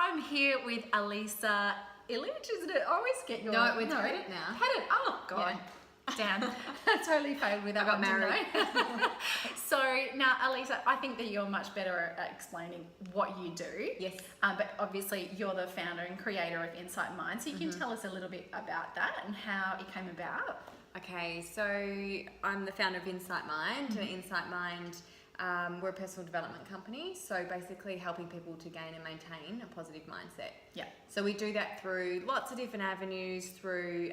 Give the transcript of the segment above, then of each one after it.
I'm here with Alisa. Illich, isn't it? I always get your... No, it's Pettit now. Pettit. Oh, God. Yeah. Damn. I totally failed with that. I got married. So now, Alisa, I think that you're much better at explaining what you do. Yes. But obviously, you're the founder and creator of Insite Mind. So you can tell us a little bit about that and how it came about. Okay, so I'm the founder of Insite Mind. Insite Mind, we're a personal development company, so basically helping people to gain and maintain a positive mindset. Yeah. So we do that through lots of different avenues, through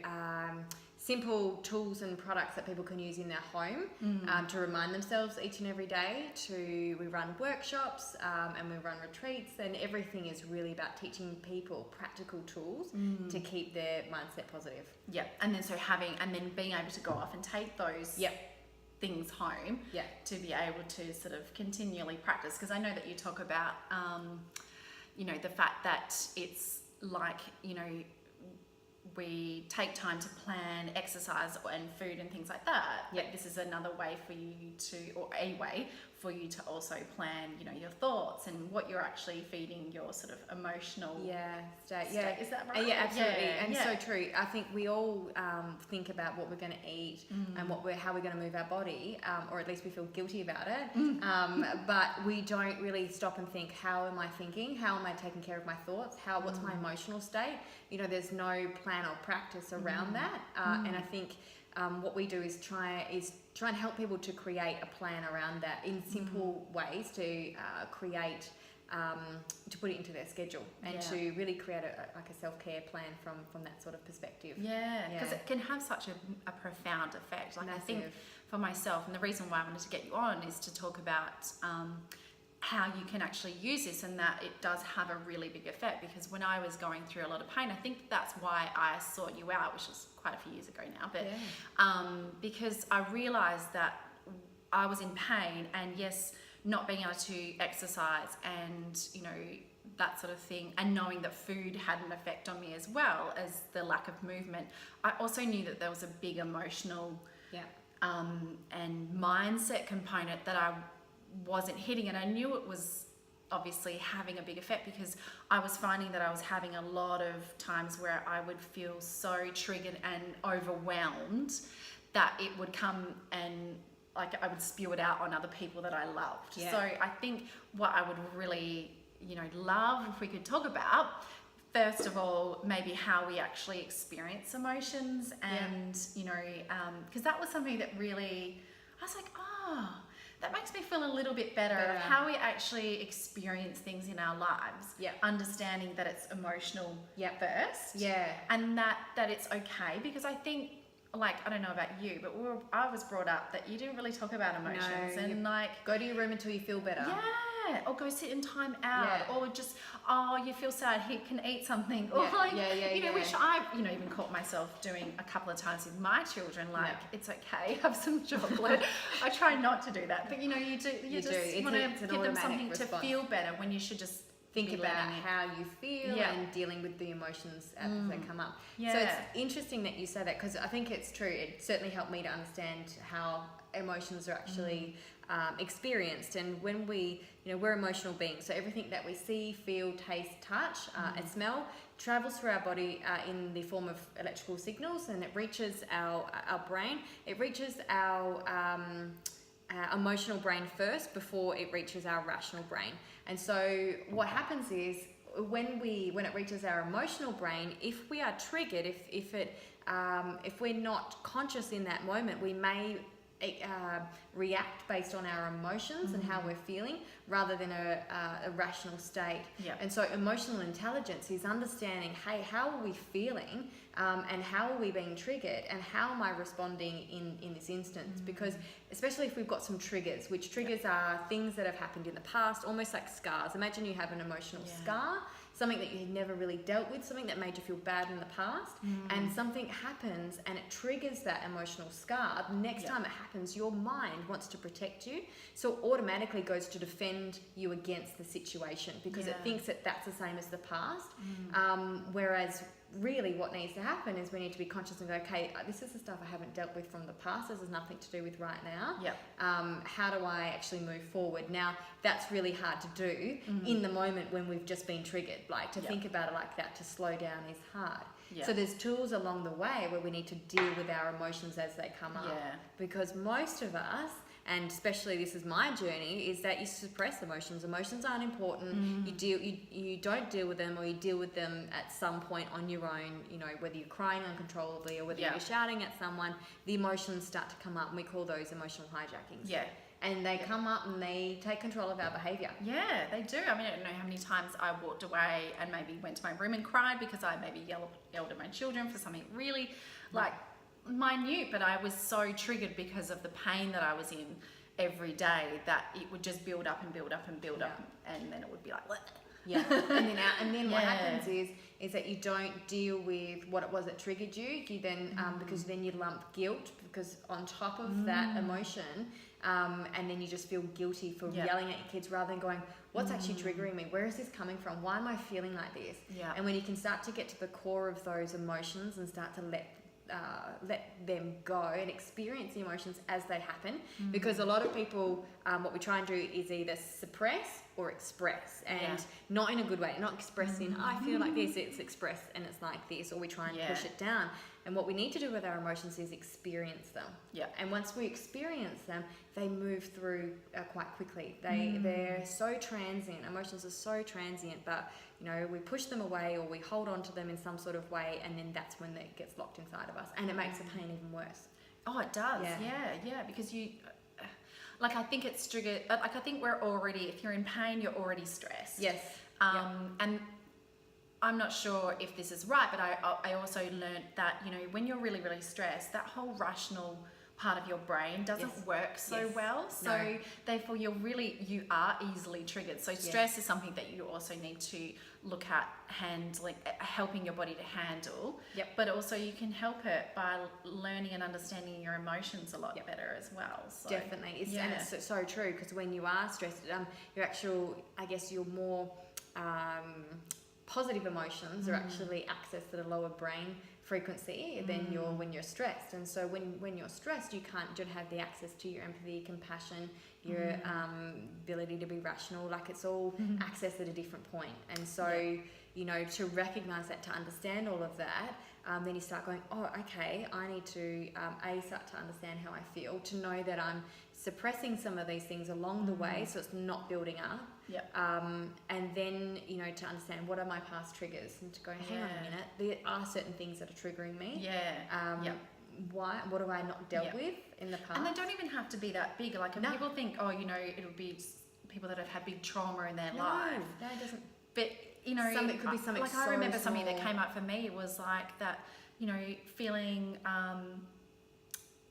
simple tools and products that people can use in their home to remind themselves each and every day. We run workshops and we run retreats, and everything is really about teaching people practical tools to keep their mindset positive. Yeah, and then being able to go off and take those things home to be able to sort of continually practice. Because I know that you talk about, the fact that it's like, we take time to plan exercise and food and things like that. Yeah. But this is another way for you to, or a way for you to also plan, your thoughts and what you're actually feeding your sort of emotional state. state. Is that right? Yeah, absolutely. Yeah. So true. I think we all think about what we're going to eat and how we're going to move our body, or at least we feel guilty about it. But we don't really stop and think, how am I thinking? How am I taking care of my thoughts? What's my emotional state? There's no plan or practice around that. And I think what we do is try and help people to create a plan around that in simple ways to create, to put it into their schedule and to really create a self-care plan from that sort of perspective. Yeah, because it can have such a profound effect. Like, massive. I think for myself, and the reason why I wanted to get you on is to talk about how you can actually use this, and that it does have a really big effect. Because when I was going through a lot of pain, I think that's why I sought you out, which was quite a few years ago now, but because I realized that I was in pain, and yes, not being able to exercise and that sort of thing, and knowing that food had an effect on me as well as the lack of movement, I also knew that there was a big emotional and mindset component that I wasn't hitting, and I knew it was obviously having a big effect, because I was finding that I was having a lot of times where I would feel so triggered and overwhelmed that it would come and I would spew it out on other people that I loved. So I think what I would really love if we could talk about, first of all, maybe how we actually experience emotions, and because that was something that really, I was like, that makes me feel a little bit better of how we actually experience things in our lives. Understanding that it's emotional first. And that it's okay, because I think, like, I don't know about you, but I was brought up that you didn't really talk about emotions, and like, go to your room until you feel better. Or go sit in time out, or just, you feel sad, he can eat something, or which I've even caught myself doing a couple of times with my children, like, it's okay, have some chocolate. I try not to do that, but you just want to give them something response to feel better, when you should just think about how you feel and dealing with the emotions as they come up. So it's interesting that you say that, because I think it's true. It certainly helped me to understand how emotions are actually experienced. And when we're emotional beings, so everything that we see, feel, taste, touch, and smell travels through our body in the form of electrical signals, and it reaches our brain. It reaches our emotional brain first before it reaches our rational brain. And so what happens is, when it reaches our emotional brain, if we are triggered, if we're not conscious in that moment, we may react based on our emotions and how we're feeling, rather than a rational state. And so emotional intelligence is understanding, hey, how are we feeling, and how are we being triggered, and how am I responding in this instance? Because especially if we've got some triggers, which triggers are things that have happened in the past, almost like scars. Imagine you have an emotional scar, something that you had never really dealt with, something that made you feel bad in the past, and something happens and it triggers that emotional scar. The next time it happens, your mind wants to protect you, so it automatically goes to defend you against the situation, because it thinks that that's the same as the past. Whereas really what needs to happen is we need to be conscious and go, okay, this is the stuff I haven't dealt with from the past. This has nothing to do with right now. Yep. How do I actually move forward? Now, that's really hard to do in the moment when we've just been triggered. Like, to think about it like that, to slow down is hard. Yeah. So there's tools along the way where we need to deal with our emotions as they come up. Because most of us, and especially this is my journey, is that you suppress emotions. Emotions aren't important. You don't deal with them, or you deal with them at some point on your own. You know, whether you're crying uncontrollably or whether you're shouting at someone, the emotions start to come up, and we call those emotional hijackings. Yeah. And they come up and they take control of our behaviour. Yeah, they do. I mean, I don't know how many times I walked away and maybe went to my room and cried because I maybe yelled at my children for something really like minute, but I was so triggered because of the pain that I was in every day that it would just build up and build up and build up, and then it would be like, what? Yeah, and then what happens is that you don't deal with what it was that triggered you. You then because then you lump guilt because on top of that emotion, and then you just feel guilty for yelling at your kids rather than going, what's actually triggering me? Where is this coming from? Why am I feeling like this? Yeah. And when you can start to get to the core of those emotions and start to let them go and experience the emotions as they happen, because a lot of people, what we try and do is either suppress or express, and not in a good way, not expressing I feel like this, it's express and it's like this, or we try and push it down. And what we need to do with our emotions is experience them. Yeah. And once we experience them, they move through quite quickly. They're so transient. Emotions are so transient, but you know, we push them away or we hold on to them in some sort of way, and then that's when it gets locked inside of us, and it makes the pain even worse. Oh, it does. Yeah, because you, like, I think it's triggered. Like, I think we're already, if you're in pain, you're already stressed. Yes. And I'm not sure if this is right, but I also learned that, you know, when you're really, really stressed, that whole rational part of your brain doesn't work so well. So therefore you are easily triggered. So stress is something that you also need to look at handling, helping your body to handle. Yep. But also you can help it by learning and understanding your emotions a lot better as well. So, definitely. And it's so true, because when you are stressed, your actual, I guess your more positive emotions are actually accessed at a lower brain frequency than when you're stressed. And so when you're stressed, you don't have the access to your empathy, compassion, your ability to be rational. Like, it's all accessed at a different point. And so you know, to recognize that, to understand all of that, then you start going, oh, okay, I need to start to understand how I feel, to know that I'm suppressing some of these things along the way, so it's not building up. And then, you know, to understand what are my past triggers, and to go, hang on a minute, there are certain things that are triggering me. Why? What have I not dealt with in the past? And they don't even have to be that big. Like, people think, oh, you know, it'll be people that have had big trauma in their life. No, it doesn't. But, you know, it could be something like, so I remember small. something that came up for me was like that, you know, feeling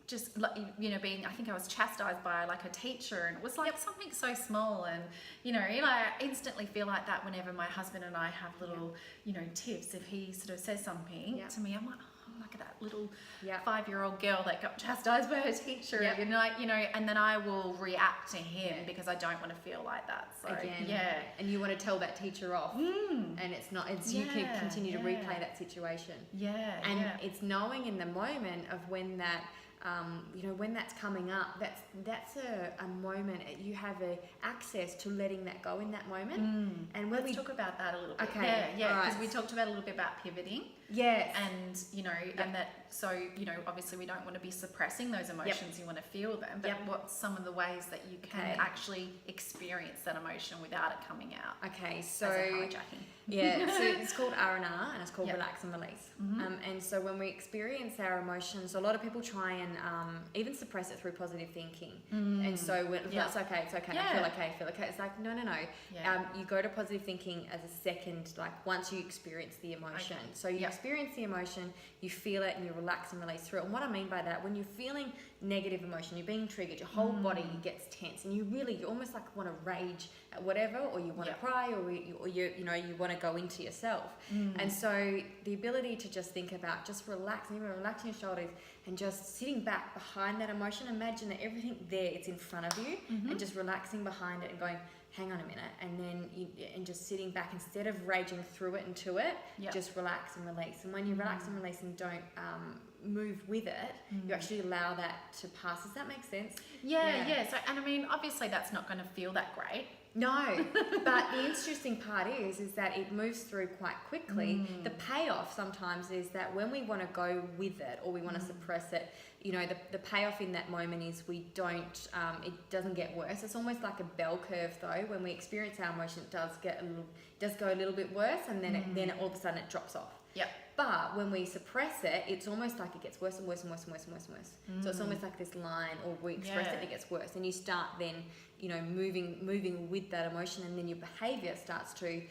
just like, you know, being, I think I was chastised by like a teacher, and it was like something so small, and you know, I instantly feel like that whenever my husband and I have little, you know, tips. If he sort of says something to me, I'm like, oh, look at that little 5-year-old girl that got chastised by her teacher, and like, you know, and then I will react to him because I don't want to feel like that. So and you want to tell that teacher off, and it's not. It's you can continue to replay that situation. And it's knowing in the moment of when that. You know, when that's coming up, that's a moment you have access to letting that go in that moment. And when let's talk about that a little bit. Okay, because we talked about a little bit about pivoting. And you know, and that, so you know, obviously we don't want to be suppressing those emotions. You want to feel them, but what's some of the ways that you can actually experience that emotion without it coming out? Okay, so as a hijacking. So it's called R&R, and it's called relax and release. And so when we experience our emotions, a lot of people try and even suppress it through positive thinking. And so that's okay, it's okay, I feel okay. It's like, no. You go to positive thinking as a second, like once you experience the emotion. So you experience the emotion, you feel it, and you relax and release through it. And what I mean by that, when you're feeling negative emotion, you're being triggered, your whole body gets tense, and you almost like want to rage at whatever, or you want to cry, or you know, you want to go into yourself. And so the ability to just think about just relaxing your shoulders and just sitting back behind that emotion, imagine that everything there, it's in front of you, and just relaxing behind it and going, hang on a minute, and then and just sitting back instead of raging through it and to it, just relax and release. And when you relax and release and don't move with it, you actually allow that to pass. Does that make sense? Yeah. So, and I mean, obviously that's not going to feel that great. No, but the interesting part is that it moves through quite quickly. The payoff sometimes is that when we want to go with it or we want to suppress it, you know, the payoff in that moment is we don't, it doesn't get worse. It's almost like a bell curve though. When we experience our emotion, it does go a little bit worse, and then all of a sudden it drops off. Yep. But when we suppress it, it's almost like it gets worse and worse and worse and worse and worse and worse. So it's almost like this line, or we express it, it gets worse. And you start then, you know, moving with that emotion, and then your behaviour starts to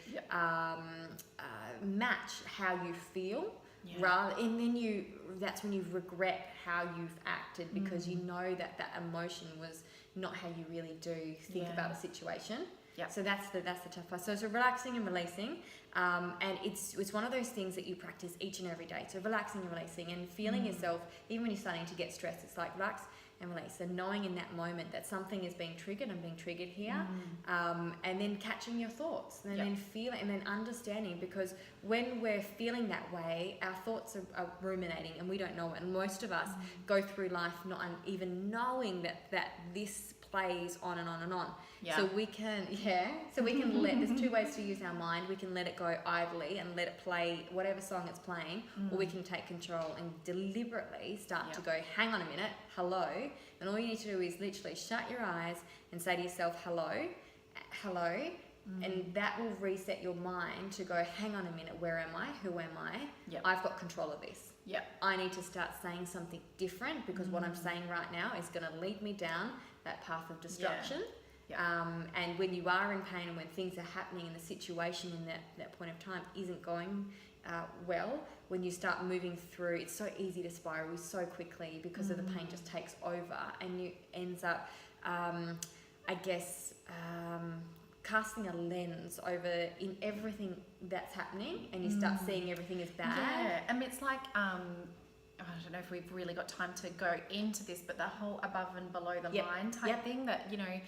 match how you feel. And then that's when you regret how you've acted, because you know that emotion was not how you really do think about a situation. So that's the tough part. So it's relaxing and releasing, and it's one of those things that you practice each and every day. So relaxing and releasing, and feeling yourself, even when you're starting to get stressed, it's like relax and release. And knowing in that moment that something is being triggered and being triggered here, and then catching your thoughts, and then feeling, and then understanding, because when we're feeling that way, our thoughts are ruminating and we don't know it. And most of us go through life not even knowing that this plays on and on and on. So we can there's two ways to use our mind. We can let it go idly and let it play whatever song it's playing, or we can take control and deliberately start to go, hang on a minute, hello. And all you need to do is literally shut your eyes and say to yourself, hello, and that will reset your mind to go, hang on a minute, where am I? Who am I? I've got control of this. I need to start saying something different, because what I'm saying right now is going to lead me down that path of destruction. And when you are in pain, and when things are happening and the situation in that point of time isn't going well, when you start moving through, it's so easy to spiral so quickly because of the pain just takes over, and you ends up, casting a lens over in everything that's happening, and you start seeing everything as bad. And it's like, I don't know if we've really got time to go into this, but the whole above and below the line type thing, that, you know,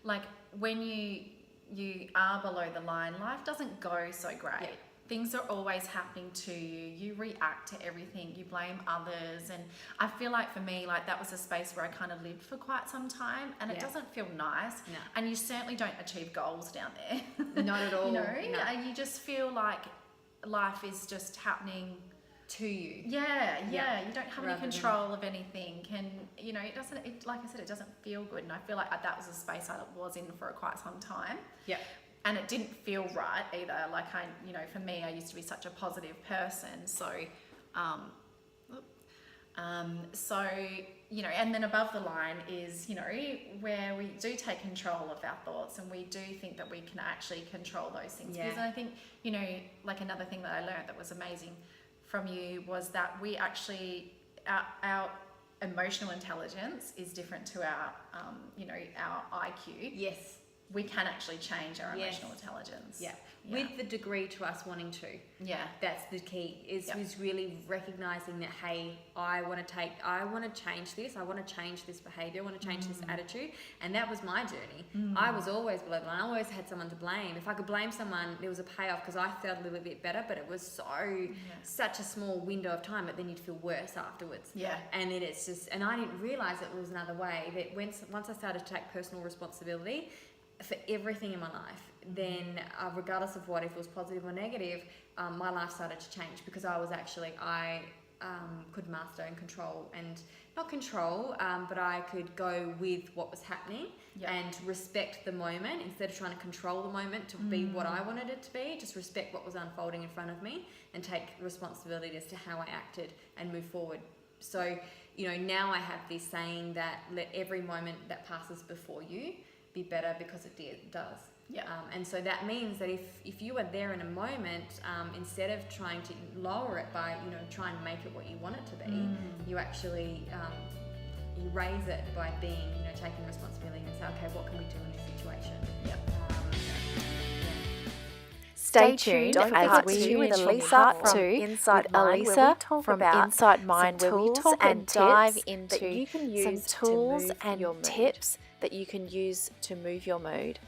like when you are below the line, life doesn't go so great. Things are always happening to you. You react to everything. You blame others. And I feel like for me, like that was a space where I kind of lived for quite some time, and it doesn't feel nice. And you certainly don't achieve goals down there. Not at all. You know, and you just feel like life is just happening to you. You don't have any control of anything, and you know, like I said, it doesn't feel good. And I feel like that was a space I was in for quite some time. And it didn't feel right either. Like for me, I used to be such a positive person. So, you know, and then above the line is, you know, where we do take control of our thoughts, and we do think that we can actually control those things. Because I think, you know, like another thing that I learned that was amazing from you was that we actually, our emotional intelligence is different to our, you know, our IQ. We can actually change our emotional intelligence. With the degree to us wanting to. That's the key, is really recognizing that, hey, I want to change this. I want to change this behavior. I want to change this attitude. And that was my journey. I was always below the line. I always had someone to blame. If I could blame someone, there was a payoff, because I felt a little bit better, but it was such a small window of time, but then you'd feel worse afterwards. And then it's just, and I didn't realize it was another way, that once I started to take personal responsibility for everything in my life, then regardless of if it was positive or negative, my life started to change, because I could master and control, and not control, but I could go with what was happening and respect the moment, instead of trying to control the moment to be what I wanted it to be. Just respect what was unfolding in front of me and take responsibility as to how I acted and move forward. So, you know, now I have this saying that let every moment that passes before you be better, because it does. And so that means that if you are there in a moment, instead of trying to lower it by, you know, trying to make it what you want it to be, you actually you raise it by being, you know, taking responsibility and say, okay, what can we do in this situation? Stay tuned as we with Alisa from Insite Mind, from Insite Mind, where we talk and dive into some tools and tips that you can use to move your mood.